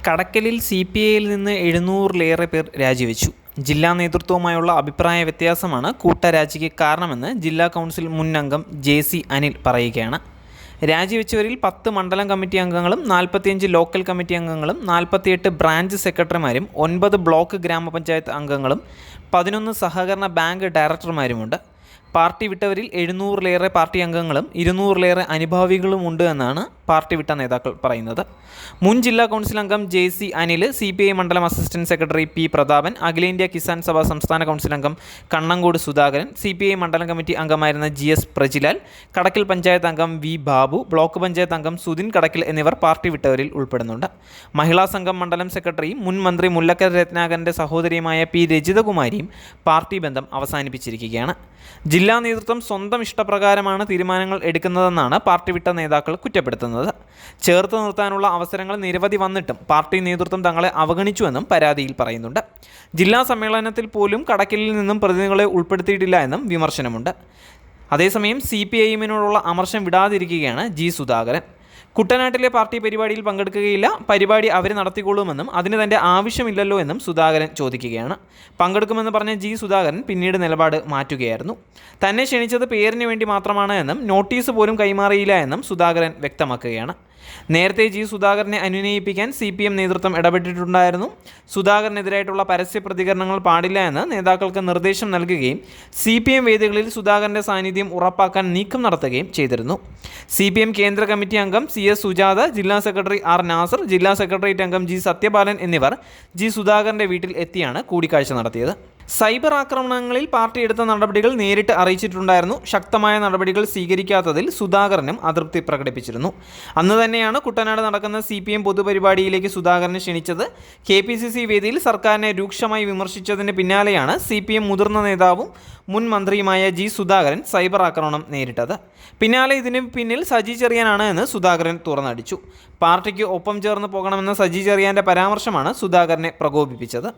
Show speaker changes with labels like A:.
A: കടക്കലിൽ CPIയിൽ നിന്ന് 700-ലേറെ പേർ രാജിവെച്ചു. ജില്ലാ നേതൃത്വവുമായുള്ള അഭിപ്രായ വ്യത്യാസമാണ് കൂട്ടരാജിക്ക് കാരണമെന്ന് ജില്ലാ കൗൺസിൽ മുൻ അംഗം JC അനിൽ പറയുകയാണ്. രാജിവെച്ചവരിൽ 10 മണ്ഡലം കമ്മിറ്റി അംഗങ്ങളും 45 ലോക്കൽ കമ്മിറ്റി അംഗങ്ങളും 48 ബ്രാഞ്ച് സെക്രട്ടറിമാരും 9 ബ്ലോക്ക് ഗ്രാമപഞ്ചായത്ത് അംഗങ്ങളും 11 സഹകരണ ബാങ്ക് ഡയറക്ടർമാരുമുണ്ട്. പാർട്ടി വിട്ടവരിൽ 700-ലേറെ പാർട്ടി അംഗങ്ങളും 200-ലേറെ അനുഭാവികളും ഉണ്ട് എന്നാണ് പാർട്ടി വിട്ട നേതാക്കൾ പറയുന്നത്. മുൻ ജില്ലാ കൗൺസിൽ അംഗം JC അനിൽ, CPI മണ്ഡലം അസിസ്റ്റന്റ് സെക്രട്ടറി P പ്രതാപൻ, അഖിലേന്ത്യാ കിസാൻ സഭ സംസ്ഥാന കൗൺസിൽ അംഗം കണ്ണങ്കോട് സുധാകരൻ, CPI മണ്ഡലം കമ്മിറ്റി അംഗമായിരുന്ന GS പ്രജിലാൽ, കടക്കൽ പഞ്ചായത്ത് അംഗം V ബാബു, ബ്ലോക്ക് പഞ്ചായത്ത് അംഗം സുധിൻ കടക്കൽ എന്നിവർ പാർട്ടി വിട്ടവരിൽ ഉൾപ്പെടുന്നുണ്ട്. മഹിളാ സംഘം മണ്ഡലം സെക്രട്ടറി മുൻ മന്ത്രി മുല്ലക്കര രത്നാകരൻ്റെ സഹോദരിയുമായ P രജിതകുമാരിയും പാർട്ടി ബന്ധം അവസാനിപ്പിച്ചിരിക്കുകയാണ്. ജില്ലാ നേതൃത്വം സ്വന്തം ഇഷ്ടപ്രകാരമാണ് തീരുമാനങ്ങൾ എടുക്കുന്നതെന്നാണ് പാർട്ടി വിട്ട നേതാക്കൾ കുറ്റപ്പെടുത്തുന്നത്. ചേർത്ത് നിർത്താനുള്ള അവസരങ്ങൾ നിരവധി വന്നിട്ടും പാർട്ടി നേതൃത്വം തങ്ങളെ അവഗണിച്ചുവെന്നും പരാതിയിൽ പറയുന്നുണ്ട്. ജില്ലാ സമ്മേളനത്തിൽ പോലും കടക്കലിൽ നിന്നും പ്രതിനിധികളെ ഉൾപ്പെടുത്തിയിട്ടില്ല എന്നും വിമർശനമുണ്ട്. അതേസമയം CPIഎമ്മിനോടുള്ള അമർഷം വിടാതിരിക്കുകയാണ് G സുധാകരൻ. കുട്ടനാട്ടിലെ പാർട്ടി പരിപാടിയിൽ പങ്കെടുക്കുകയില്ല, പരിപാടി അവർ നടത്തിക്കൊള്ളുമെന്നും അതിന് തൻ്റെ ആവശ്യമില്ലല്ലോ എന്നും സുധാകരൻ ചോദിക്കുകയാണ്. പങ്കെടുക്കുമെന്ന് പറഞ്ഞ G സുധാകരൻ പിന്നീട് നിലപാട് മാറ്റുകയായിരുന്നു. തന്നെ ക്ഷണിച്ചത് പേരിന് വേണ്ടി മാത്രമാണ് എന്നും നോട്ടീസ് പോലും കൈമാറിയില്ല എന്നും സുധാകരൻ വ്യക്തമാക്കുകയാണ്. നേരത്തെ G സുധാകരനെ അനുനയിപ്പിക്കാൻ CPM നേതൃത്വം ഇടപെട്ടിട്ടുണ്ടായിരുന്നു. സുധാകരനെതിരായിട്ടുള്ള പരസ്യ പ്രതികരണങ്ങൾ പാടില്ല എന്ന് നേതാക്കൾക്ക് നിർദ്ദേശം നൽകുകയും CPM വേദികളിൽ സുധാകരൻ്റെ സാന്നിധ്യം ഉറപ്പാക്കാൻ നീക്കം നടത്തുകയും ചെയ്തിരുന്നു. CPM കേന്ദ്ര കമ്മിറ്റി അംഗം CS സുജാത, ജില്ലാ സെക്രട്ടറി R നാസർ, ജില്ലാ സെക്രട്ടേറിയറ്റ് അംഗം G സത്യപാലൻ എന്നിവർ G സുധാകരൻ്റെ വീട്ടിൽ എത്തിയാണ് കൂടിക്കാഴ്ച നടത്തിയത്. സൈബർ ആക്രമണങ്ങളിൽ പാർട്ടി എടുത്ത നടപടികൾ നേരിട്ട് അറിയിച്ചിട്ടുണ്ടായിരുന്നു. ശക്തമായ നടപടികൾ സ്വീകരിക്കാത്തതിൽ സുധാകരനും അതൃപ്തി പ്രകടിപ്പിച്ചിരുന്നു. അന്ന് തന്നെയാണ് കുട്ടനാട് നടക്കുന്ന CPM പൊതുപരിപാടിയിലേക്ക് സുധാകരനെ ക്ഷണിച്ചത്. KPCC വേദിയിൽ സർക്കാരിനെ രൂക്ഷമായി വിമർശിച്ചതിന് പിന്നാലെയാണ് CPM മുതിർന്ന നേതാവും മുൻ മന്ത്രിയുമായ G സുധാകരൻ സൈബർ ആക്രമണം നേരിട്ടത്. പിന്നാലെ ഇതിന് പിന്നിൽ സജി ചെറിയാനാണ് എന്ന് സുധാകരൻ തുറന്നടിച്ചു. പാർട്ടിക്ക് ഒപ്പം ചേർന്ന് പോകണമെന്ന സജി ചെറിയാൻ്റെ പരാമർശമാണ് സുധാകരനെ പ്രകോപിപ്പിച്ചത്.